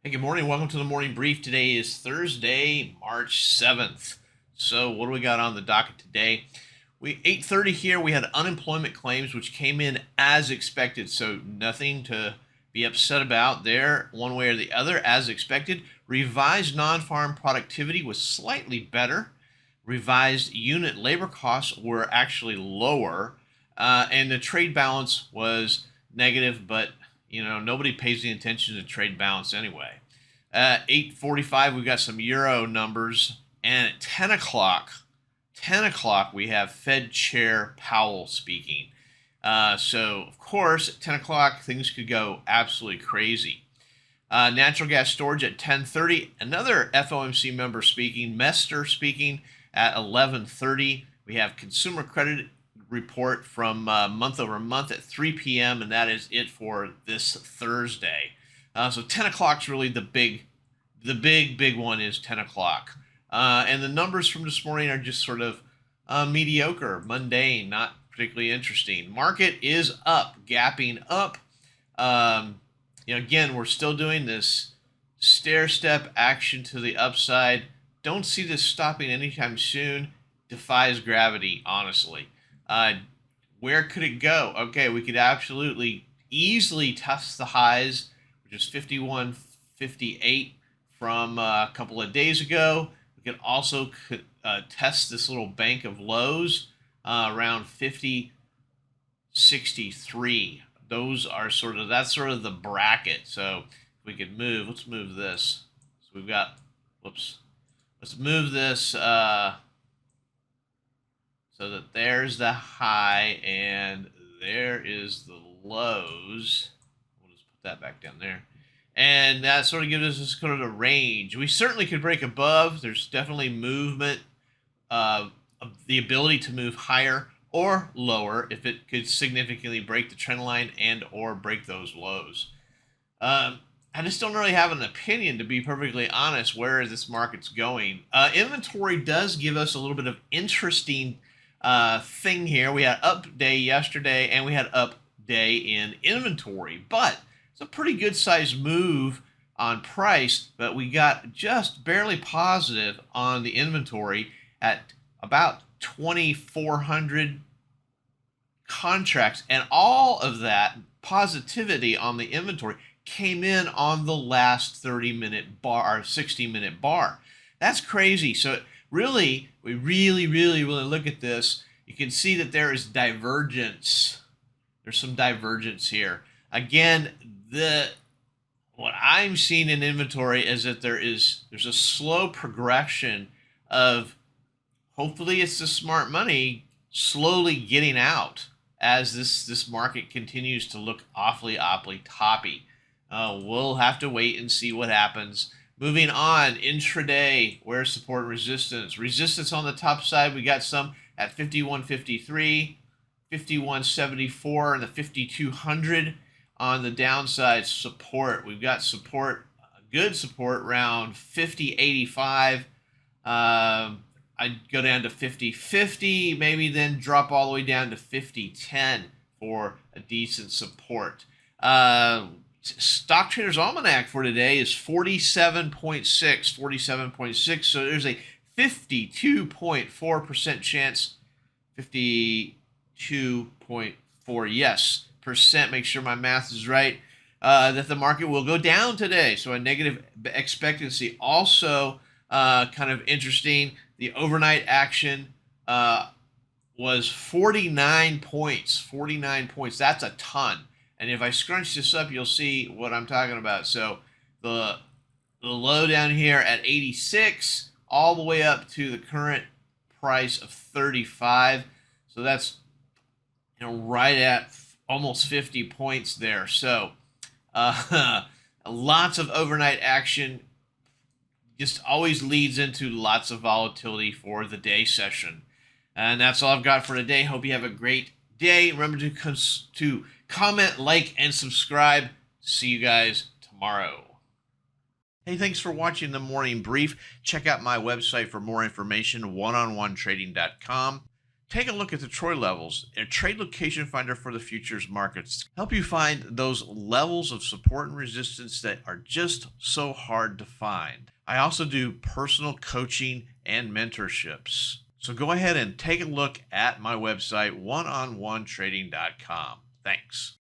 Hey, good morning. Welcome to the morning brief. Today is Thursday, March 7th. So, what do we got on the docket today? 8:30 here, we had unemployment claims which came in as expected. So, nothing to be upset about there one way or the other as expected. Revised non-farm productivity was slightly better. Revised unit labor costs were actually lower, and the trade balance was negative, but nobody pays the attention to trade balance anyway. 8:45, we've got some euro numbers, and at 10 o'clock, we have Fed Chair Powell speaking. So of course, at 10 o'clock, things could go absolutely crazy. Natural gas storage at 10:30, another FOMC member speaking, Mester speaking at 11:30. We have consumer credit report from month over month at 3 p.m. and that is it for this Thursday. So 10 o'clock is really the big one is 10 o'clock. And the numbers from this morning are just sort of mediocre, mundane, not particularly interesting. Market is up, gapping up. Again, we're still doing this stair step action to the upside. Don't see this stopping anytime soon. Defies gravity, honestly. Where could it go? Okay, we could absolutely easily test the highs, which is 51.58 from a couple of days ago. We could also test this little bank of lows around 50.63. That's sort of the bracket. So if we could move, let's move this. So we've got, let's move this so that there's the high and there is the lows. We'll just put that back down there. And that sort of gives us this kind of a range. We certainly could break above. There's definitely movement, the ability to move higher or lower if it could significantly break the trend line and or break those lows. I just don't really have an opinion, to be perfectly honest, where this market's going. Inventory does give us a little bit of interesting thing here. We had up day yesterday and we had up day in inventory, but it's a pretty good sized move on price, but we got just barely positive on the inventory at about 2,400 contracts, and all of that positivity on the inventory came in on the last 30-minute bar or 60-minute bar. That's crazy. So really, we really look at this, you can see that there is divergence. There's some divergence here. Again, what I'm seeing in inventory is that there's a slow progression of, hopefully it's the smart money slowly getting out as this market continues to look awfully toppy. We'll have to wait and see what happens. Moving on, intraday, where's support and resistance? Resistance on the top side, we got some at 51.53, 51.74, and the 5,200. On the downside, support, we've got support, good support, around 50.85. I'd go down to 50.50, maybe then drop all the way down to 50.10 for a decent support. Stock Trader's Almanac for today is 47.6. So there's a 52.4% chance, 52.4, yes, percent, make sure my math is right, that the market will go down today. So a negative expectancy. Also kind of interesting, the overnight action was 49 points. 49 points. That's a ton. And if I scrunch this up, you'll see what I'm talking about. So the low down here at 86, all the way up to the current price of 35. So that's right at almost 50 points there. So lots of overnight action. Just always leads into lots of volatility for the day session. And that's all I've got for today. Hope you have a great day. Remember to comment, like, and subscribe. See you guys tomorrow. Hey, thanks for watching the morning brief. Check out my website for more information, oneononetrading.com. Take a look at the Troy levels, a trade location finder for the futures markets. Help you find those levels of support and resistance that are just so hard to find. I also do personal coaching and mentorships. So go ahead and take a look at my website, oneononetrading.com. Thanks.